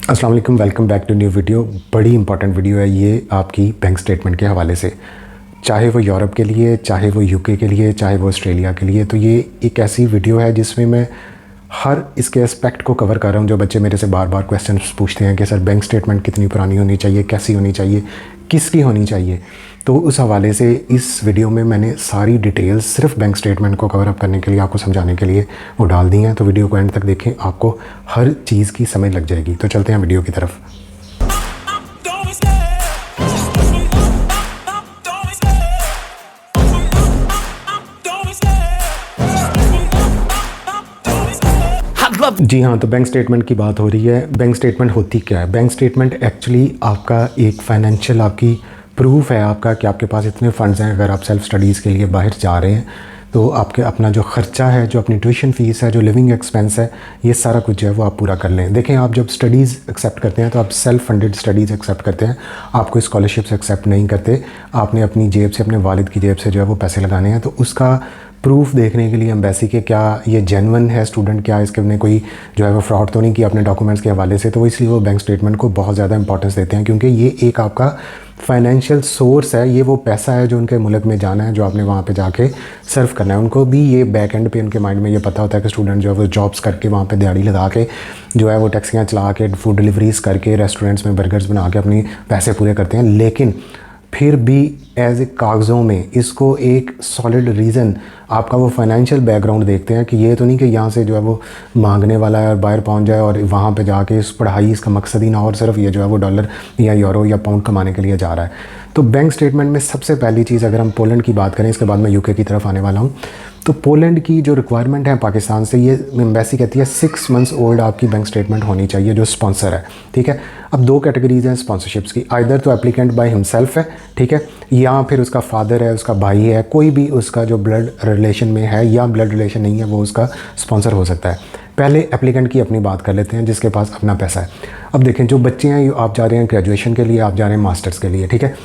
अस्सलाम वालेकुम, welcome back to new video. बड़ी इंपॉर्टेंट वीडियो है ये आपकी बैंक स्टेटमेंट के हवाले से। चाहे वो यूरोप के लिए, चाहे वो यूके के लिए, चाहे वो ऑस्ट्रेलिया के लिए, तो ये एक ऐसी वीडियो है जिसमें मैं हर इसके एस्पेक्ट को कवर कर रहा हूँ। जो बच्चे मेरे से बार बार क्वेश्चन पूछते हैं कि सर बैंक स्टेटमेंट कितनी पुरानी होनी चाहिए, कैसी होनी चाहिए, किसकी होनी चाहिए, तो उस हवाले से इस वीडियो में मैंने सारी डिटेल्स सिर्फ बैंक स्टेटमेंट को कवर अप करने के लिए, आपको समझाने के लिए वो डाल दी हैं। तो वीडियो को एंड तक देखें, आपको हर चीज़ की समझ लग जाएगी। तो चलते हैं वीडियो की तरफ। जी हाँ, तो बैंक स्टेटमेंट की बात हो रही है। बैंक स्टेटमेंट होती क्या है? बैंक स्टेटमेंट एक्चुअली आपका एक फाइनेंशियल आपकी प्रूफ है आपका कि आपके पास इतने फ़ंड्स हैं। अगर आप सेल्फ़ स्टडीज़ के लिए बाहर जा रहे हैं तो आपके अपना जो ख़र्चा है, जो अपनी ट्यूशन फ़ीस है, जो लिविंग एक्सपेंस है, ये सारा कुछ जो है वो आप पूरा कर लें। देखें, आप जब स्टडीज़ एक्सेप्ट करते हैं तो आप सेल्फ़ फंडेड स्टडीज़ एक्सेप्ट करते हैं, आप कोई स्कॉलरशिप्स एक्सेप्ट नहीं करते। आपने अपनी जेब से, अपने वालिद की जेब से जो है वो पैसे लगाने हैं। तो उसका प्रूफ देखने के लिए एम्बेसी के क्या ये जेन्युइन है स्टूडेंट, क्या इसके ने कोई जो है वो फ्रॉड तो नहीं किया अपने डॉक्यूमेंट्स के हवाले से, तो वो इसलिए वो बैंक स्टेटमेंट को बहुत ज़्यादा इंपॉर्टेंस देते हैं, क्योंकि ये एक आपका फाइनेंशियल सोर्स है। ये वो पैसा है जो उनके मुल्क में जाना है, जो आपने वहाँ पे जाके सर्व करना है। उनको भी ये बैक एंड पे उनके माइंड में ये पता होता है कि स्टूडेंट जो है वो जॉब्स करके वहाँ पे दिहाड़ी लगा के जो है वो टैक्सियाँ चला के, फूड डिलीवरीज़ करके, रेस्टोरेंट्स में बर्गर्स बना के अपनी पैसे पूरे करते हैं। लेकिन फिर भी एज ए कागज़ों में इसको एक सॉलिड रीज़न आपका वो फाइनेंशियल बैकग्राउंड देखते हैं कि ये तो नहीं कि यहाँ से जो है वो मांगने वाला है और बाहर पहुँच जाए और वहाँ पे जाके इस पढ़ाई इसका मकसद ही ना, और सिर्फ ये जो है वो डॉलर या यूरो या पाउंड कमाने के लिए जा रहा है। तो बैंक स्टेटमेंट में सबसे पहली चीज़, अगर हम पोलैंड की बात करें, इसके बाद मैं यूके की तरफ आने वाला हूँ, तो पोलैंड की जो रिक्वायरमेंट है पाकिस्तान से, ये एम्बेसी कहती है 6 मंथ्स ओल्ड आपकी बैंक स्टेटमेंट होनी चाहिए जो स्पॉन्सर है। ठीक है, अब दो कैटेगरीज हैं स्पॉन्सरशिप्स की। आइदर तो एप्लीकेंट बाय हिमसेल्फ है, ठीक है, या फिर उसका फादर है, उसका भाई है, कोई भी उसका जो ब्लड रिलेशन में है या ब्लड रिलेशन नहीं है, वो उसका स्पॉन्सर हो सकता है। पहले एप्लीकेंट की अपनी बात कर लेते हैं, जिसके पास अपना पैसा है। अब देखें, जो बच्चे हैं, आप जा रहे हैं ग्रेजुएशन के लिए, आप जा रहे हैं मास्टर्स के लिए, ठीक है।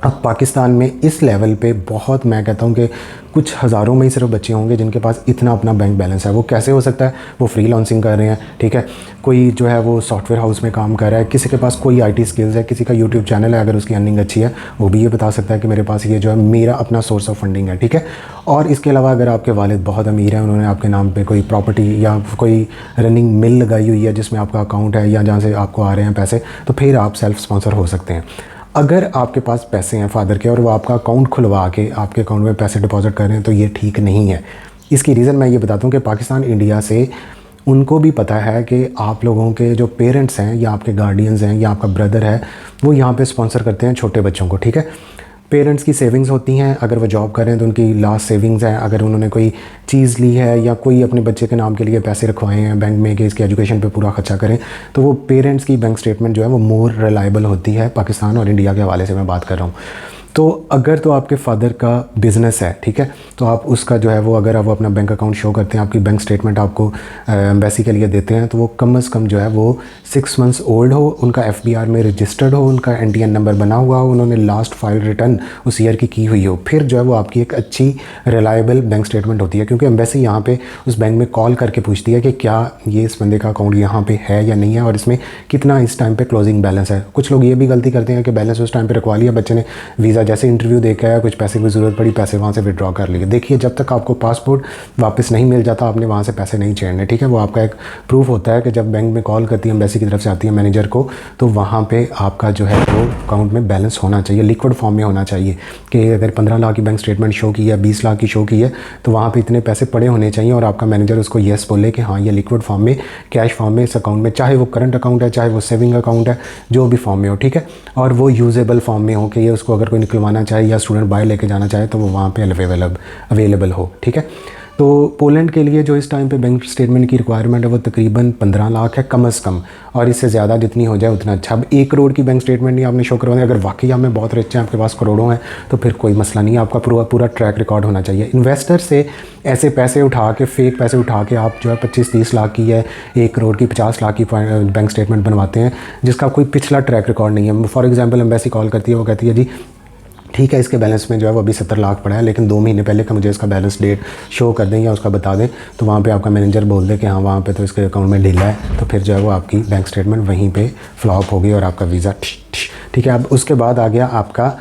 अब पाकिस्तान में इस लेवल पे बहुत, मैं कहता हूँ कि कुछ हज़ारों में ही सिर्फ बच्चे होंगे जिनके पास इतना अपना बैंक बैलेंस है। वो कैसे हो सकता है? वो फ्रीलांसिंग कर रहे हैं, ठीक है, कोई जो है वो सॉफ्टवेयर हाउस में काम कर रहा है, किसी के पास कोई आईटी स्किल्स है, किसी का यूट्यूब चैनल है, अगर उसकी अर्निंग अच्छी है वो भी ये बता सकता है कि मेरे पास ये जो है मेरा अपना सोर्स ऑफ फंडिंग है, ठीक है। और इसके अलावा अगर आपके वालिद बहुत अमीर हैं, उन्होंने आपके नाम पर कोई प्रॉपर्टी या कोई रनिंग मिल लगाई हुई है जिसमें आपका अकाउंट है या जहाँ से आपको आ रहे हैं पैसे, तो फिर आप सेल्फ स्पॉन्सर हो सकते हैं। अगर आपके पास पैसे हैं फादर के और वो आपका अकाउंट खुलवा के आपके अकाउंट में पैसे डिपॉजिट कर रहे हैं, तो ये ठीक नहीं है। इसकी रीज़न मैं ये बताता हूँ कि पाकिस्तान इंडिया से उनको भी पता है कि आप लोगों के जो पेरेंट्स हैं या आपके गार्डियंस हैं या आपका ब्रदर है, वो यहाँ पे स्पॉन्सर करते हैं छोटे बच्चों को, ठीक है। पेरेंट्स की सेविंग्स होती हैं, अगर वो जॉब कर रहे हैं तो उनकी लास्ट सेविंग्स हैं। अगर उन्होंने कोई चीज़ ली है या कोई अपने बच्चे के नाम के लिए पैसे रखवाए हैं बैंक में कि इसकी एजुकेशन पे पूरा खर्चा करें, तो वो पेरेंट्स की बैंक स्टेटमेंट जो है वो मोर रिलायबल होती है। पाकिस्तान और इंडिया के हवाले से मैं बात कर रहा हूँ। तो अगर तो आपके फादर का बिज़नेस है, ठीक है, तो आप उसका जो है वो, अगर आप अपना बैंक अकाउंट शो करते हैं, आपकी बैंक स्टेटमेंट आपको एम्बेसी के लिए देते हैं, तो वो कम से कम जो है वो 6 मंथ्स ओल्ड हो, उनका FBR में रजिस्टर्ड हो, उनका NTN नंबर बना हुआ हो, उन्होंने लास्ट फाइल रिटर्न उस ईयर की हुई हो, फिर जो है वो आपकी एक अच्छी रिलायबल बैंक स्टेटमेंट होती है। क्योंकि एम्बेसी यहाँ पे उस बैंक में कॉल करके पूछती है कि क्या ये इस बंदे का अकाउंट यहाँ पे है या नहीं है, और इसमें कितना इस टाइम पे क्लोजिंग बैलेंस है। कुछ लोग ये भी गलती करते हैं कि बैलेंस उस टाइम पे रखवा लिया, बच्चे ने वीज़ा जैसे इंटरव्यू दे के आया, कुछ पैसे की ज़रूरत पड़ी, पैसे वहाँ से विड्रॉ कर लिए। देखिए, जब तक आपको पासपोर्ट वापस नहीं मिल जाता, आपने वहाँ से पैसे नहीं छेड़ने, ठीक है। वो आपका एक प्रूफ होता है कि जब बैंक में कॉल करती है एम्बेसी की तरफ से आती है मैनेजर को, तो वहाँ पे आपका जो है वो अकाउंट में बैलेंस होना चाहिए, लिक्विड फॉर्म में होना चाहिए। कि अगर 15 लाख की बैंक स्टेटमेंट शो की है, 20 लाख की शो की है, तो वहाँ पे इतने पैसे पड़े होने चाहिए और आपका मैनेजर उसको येस बोले कि हाँ, ये लिक्विड फॉर्म में, कैश फॉर्म में इस अकाउंट में, चाहे वो करंट अकाउंट है, चाहे वो सेविंग अकाउंट है, जो भी फॉर्म में हो, ठीक है। और वो यूजेबल फॉर्म में हो कि ये उसको अगर कोई निकलवाना चाहे या स्टूडेंट बाहर लेके जाना चाहे तो वो वहाँ पे अवेलेबल हो, ठीक है। तो पोलैंड के लिए जो इस टाइम पे बैंक स्टेटमेंट की रिक्वायरमेंट है वो तकरीबन 15 लाख है कम से कम, और इससे ज़्यादा जितनी हो जाए उतना अच्छा। अब 1 करोड़ की बैंक स्टेटमेंट नहीं आपने शो करवानी, अगर वाकई आप में बहुत रिच हैं, आपके पास करोड़ों हैं, तो फिर कोई मसला नहीं है, आपका पूरा ट्रैक रिकॉर्ड होना चाहिए। इन्वेस्टर से ऐसे पैसे उठा के, फेक पैसे उठा के आप जो है 25-30 लाख की है, 1 करोड़ की, 50 लाख की बैंक स्टेटमेंट बनवाते हैं जिसका कोई पिछला ट्रैक रिकॉर्ड नहीं है। फॉर एग्जाम्पल एम्बेसी कॉल करती है, वो कहती है जी ठीक है, इसके बैलेंस में जो है वो अभी 70 लाख पड़ा है, लेकिन 2 महीने पहले का मुझे इसका बैलेंस डेट शो कर दें या उसका बता दें, तो वहाँ पे आपका मैनेजर बोल दे कि हाँ वहाँ पे तो इसके अकाउंट में ढीला है, तो फिर जो है वो आपकी बैंक स्टेटमेंट वहीं पे फ्लॉप होगी और आपका वीज़ा ठीक है। अब उसके बाद आ गया आपका,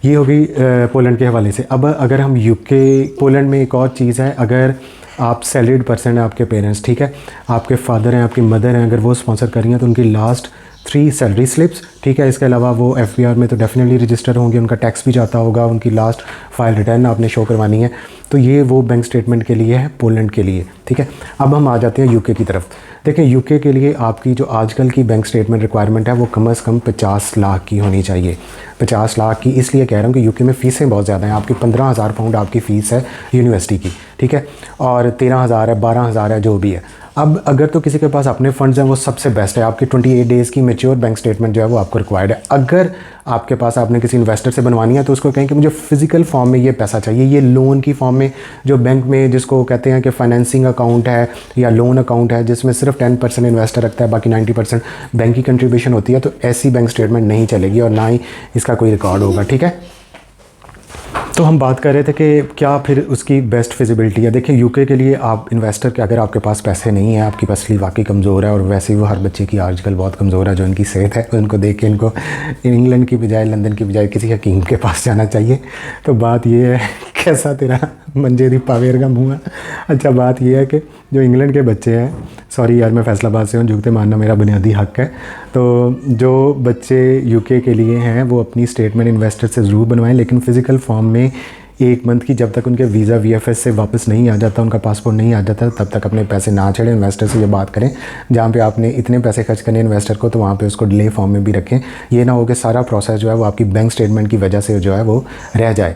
ये होगी पोलैंड के हवाले से। अब अगर हम यूके, पोलैंड में एक और चीज़ है, अगर आप सैलरीड पर्सन हैं, आपके पेरेंट्स, ठीक है, आपके फादर हैं, आपकी मदर हैं, अगर वो स्पॉन्सर कर रही हैं तो उनकी लास्ट 3 सैलरी स्लिप्स, ठीक है, इसके अलावा वो FBR में तो डेफिनेटली रजिस्टर होंगे, उनका टैक्स भी जाता होगा, उनकी लास्ट फाइल रिटर्न आपने शो करवानी है। तो ये वो बैंक स्टेटमेंट के लिए है, पोलैंड के लिए, ठीक है। अब हम आ जाते हैं यूके की तरफ। देखें, यूके के लिए आपकी जो आजकल की बैंक स्टेटमेंट रिक्वायरमेंट है वो कम से कम 50 लाख की होनी चाहिए। 50 लाख की इसलिए कह रहा हूँ कि यूके में फ़ीसें बहुत ज़्यादा हैं। आपकी 15,000 पाउंड आपकी फ़ीस है यूनिवर्सिटी की, ठीक है, और 13,000 है, 12,000 है, जो भी है। अब अगर तो किसी के पास अपने फंड्स हैं, वो सबसे बेस्ट है। आपकी 28 डेज़ की मैच्योर बैंक स्टेटमेंट जो है वो आपको रिक्वायर्ड है। अगर आपके पास आपने किसी इन्वेस्टर से बनवानी है तो उसको कहें कि मुझे फिजिकल फॉर्म में ये पैसा चाहिए, ये लोन की फॉर्म में, जो बैंक में जिसको कहते हैं कि फाइनेंसिंग अकाउंट है या लोन अकाउंट है, जिसमें सिर्फ 10% इन्वेस्टर रखता है, बाकी 90% बैंक की कंट्रीब्यूशन होती है, तो ऐसी बैंक स्टेटमेंट नहीं चलेगी और ना ही इसका कोई रिकॉर्ड होगा, ठीक है। तो हम बात कर रहे थे कि क्या फिर उसकी बेस्ट फिजिबिलिटी है। देखिए, यूके के लिए आप इन्वेस्टर के, अगर आपके पास पैसे नहीं है, आपकी पसली वाकई कमज़ोर है, और वैसे ही वो हर बच्चे की आजकल बहुत कमज़ोर है जो इनकी सेहत है, उनको देख के इनको इंग्लैंड की बजाय, लंदन की बजाय किसी हकीम के पास जाना चाहिए। तो बात ये है, कैसा तेरा मंजे दी पावेर का मुँह है। अच्छा, बात ये है कि जो इंग्लैंड के बच्चे हैं, सॉरी यार मैं फैसलाबाद से हूँ, झुकते मानना मेरा बुनियादी हक है, तो जो बच्चे यूके के लिए हैं वो अपनी स्टेटमेंट इन्वेस्टर से ज़रूर बनवाएं, लेकिन फ़िज़िकल फॉर्म में 1 मंथ की, जब तक उनके वीज़ा VFS से वापस नहीं आ जाता, उनका पासपोर्ट नहीं आ जाता, तब तक अपने पैसे ना छेड़ें। इन्वेस्टर से ये बात करें, जहाँ पे आपने इतने पैसे खर्च करने इन्वेस्टर को, तो वहाँ पे उसको डिले फॉर्म में भी रखें। ये ना हो कि सारा प्रोसेस जो है वो आपकी बैंक स्टेटमेंट की वजह से जो है वो रह जाए।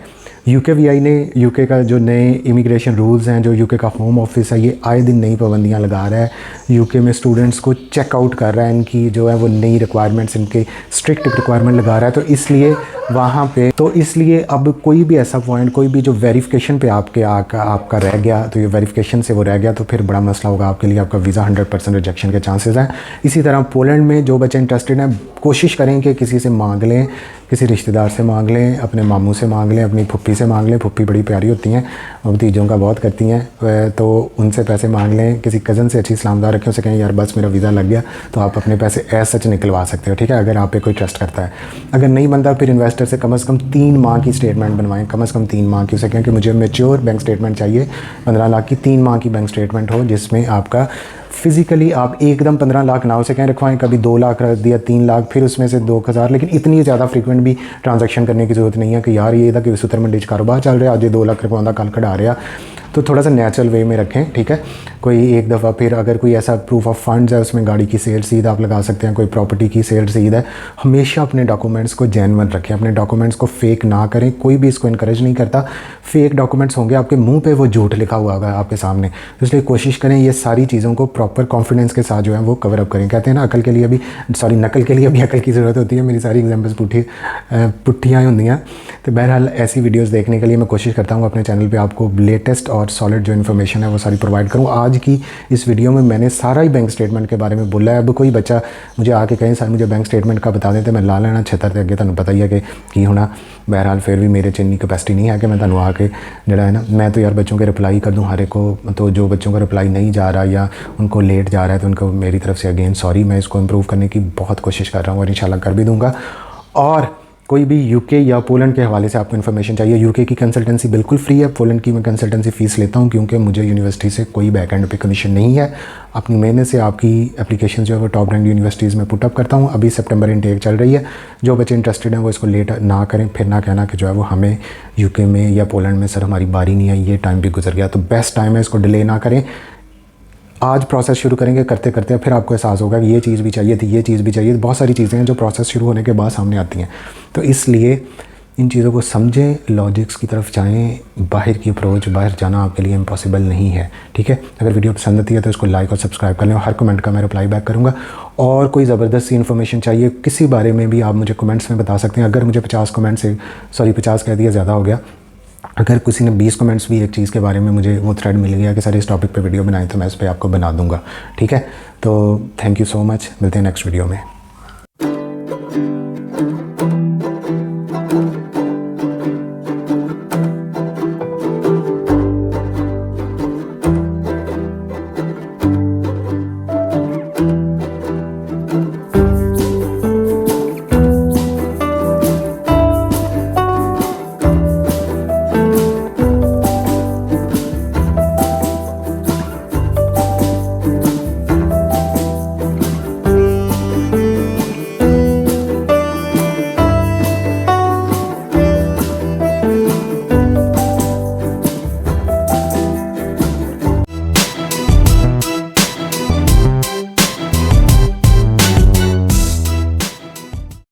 UKVI ने, यूके का जो नए इमिग्रेशन रूल्स हैं, जो यूके का होम ऑफिस है, ये आए दिन नई पाबंदियां लगा रहा है। यूके में स्टूडेंट्स को चेकआउट कर रहा है, इनकी जो है वो नई रिक्वायरमेंट्स, इनके स्ट्रिक्ट रिक्वायरमेंट लगा रहा है। तो इसलिए वहाँ पे, तो इसलिए अब कोई भी ऐसा पॉइंट, कोई भी जो वेरिफिकेशन पे आपका रह गया, तो ये वेरिफिकेशन से वो रह गया, तो फिर बड़ा मसला होगा आपके लिए, आपका वीज़ा 100% रिजेक्शन के चांसेस हैं। इसी तरह पोलैंड में जो बच्चे इंटरेस्टेड हैं, कोशिश करें कि किसी से मांग लें, किसी रिश्तेदार से मांग लें, अपने मामू से मांग लें, अपनी फुप्पी से मांग लें। फुप्पी बड़ी प्यारी होती हैं, भतीजों का बहुत करती हैं, तो उनसे पैसे मांग लें। किसी कज़न से अच्छी सलामदार रखें, उसे कहें यार बस मेरा वीज़ा लग गया, तो आप अपने पैसे ऐसा सच निकलवा सकते हो, ठीक है, अगर आप पे कोई ट्रस्ट करता है। अगर नहीं बनता, फिर इन्वेस्टर से कम 3 माह की स्टेटमेंट बनवाएं, कम से कम 3 माह की। उसे कहें कि मुझे मैच्योर बैंक स्टेटमेंट चाहिए, 15 लाख की 3 माह की बैंक स्टेटमेंट हो, जिसमें आपका फिज़िकली आप एकदम 15 लाख ना उसे कहें रखवाएं, कभी 2 लाख रख दिया, 3 लाख, फिर उसमें से 2,000, लेकिन इतनी ज़्यादा फ्रीक्वेंट भी ट्रांजैक्शन करने की ज़रूरत नहीं है कि यार ये था कि सूत्र मंडी कारोबार चल रहा है, आज ये 2 लाख रखवांदा कल कढ़ा रहा। तो थोड़ा सा नेचुरल वे में रखें, ठीक है। कोई एक दफ़ा, फिर अगर कोई ऐसा प्रूफ ऑफ फंड्स है, उसमें गाड़ी की सेल रसीद आप लगा सकते हैं, कोई प्रॉपर्टी की सेल रसीद है। हमेशा अपने डॉक्यूमेंट्स को जेन्युइन रखें, अपने डॉक्यूमेंट्स को फेक ना करें। कोई भी इसको इनकरेज नहीं करता। फेक डॉक्यूमेंट्स होंगे, आपके मुंह पे वो झूठ लिखा हुआ होगा आपके सामने, तो इसलिए कोशिश करें ये सारी चीज़ों को प्रॉपर कॉन्फिडेंस के साथ जो है वो कवर अप करें। कहते हैं ना, अकल के लिए भी, सॉरी नकल के लिए भी अकल की ज़रूरत होती है। मेरी सारी एग्जाम्पल्स पुट्ठियाँ होंगी हैं। तो बहरहाल ऐसी वीडियोज़ देखने के लिए मैं कोशिश करता हूँ अपने चैनल पर आपको लेटेस्ट और सॉलिड जो इन्फॉर्मेशन है वो सारी प्रोवाइड करूँ। आज की इस वीडियो में मैंने सारा ही बैंक स्टेटमेंट के बारे में बोला है। अब कोई बच्चा मुझे आके कहें सर मुझे बैंक स्टेटमेंट का बता दें, तो मैं ला लेना छत्तर ते अगे, तुहानूं पता ही है कि होना। बहरहाल फिर भी मेरे च इन्नी कैपेसिटी नहीं है कि मैं तुहानूं आके जड़ा है ना, मैं तो यार बच्चों के रिप्लाई कर दूँ हर एक को। तो जो बच्चों का रिप्लाई नहीं जा रहा या उनको लेट जा रहा है, तो उनको मेरी तरफ से अगेन सॉरी। मैं इसको इम्प्रूव करने की बहुत कोशिश कर रहा हूँ और इंशाल्लाह कर भी दूँगा। और कोई भी यूके या पोलैंड के हवाले से आपको इन्फॉर्मेशन चाहिए, यूके की कंसल्टेंसी बिल्कुल फ्री है। पोलैंड की मैं कंसल्टेंसी फ़ीस लेता हूँ, क्योंकि मुझे यूनिवर्सिटी से कोई बैक एंड पे कमीशन नहीं है। अपनी मेहनत से आपकी एप्लीकेशन जो है वो टॉप रैंक यूनिवर्सिटीज़ में पुटअप करता हूँ। अभी सितंबर इनटेक चल रही है। जो बच्चे इंटरेस्टेड हैं वो इसको लेट ना करें, फिर ना कहना कि जो है वो हमें यूके में या पोलैंड में सर हमारी बारी नहीं आई, ये टाइम भी गुजर गया। तो बेस्ट टाइम है, इसको डिले ना करें। आज प्रोसेस शुरू करेंगे, करते करते फिर आपको एहसास होगा कि ये चीज़ भी चाहिए थी, ये चीज़ भी चाहिए। बहुत सारी चीज़ें हैं जो प्रोसेस शुरू होने के बाद सामने आती हैं। तो इसलिए इन चीज़ों को समझें, लॉजिक्स की तरफ जाएं। बाहर की अप्रोच, बाहर जाना आपके लिए इम्पॉसिबल नहीं है, ठीक है। अगर वीडियो पसंद आती है तो इसको लाइक और सब्सक्राइब कर लें। और हर कमेंट का मैं रिप्लाई बैक करूँगा। और कोई ज़बरदस्त सी इन्फॉर्मेशन चाहिए किसी बारे में भी आप मुझे कमेंट्स में बता सकते हैं। अगर मुझे 50 कमेंट से, सॉरी 50 कह दिया ज़्यादा हो गया, अगर किसी ने 20 कमेंट्स भी एक चीज़ के बारे में मुझे वो थ्रेड मिल गया कि सर इस टॉपिक पे वीडियो बनाएं, तो मैं इस पर आपको बना दूंगा, ठीक है। तो थैंक यू सो मच, मिलते हैं नेक्स्ट वीडियो में।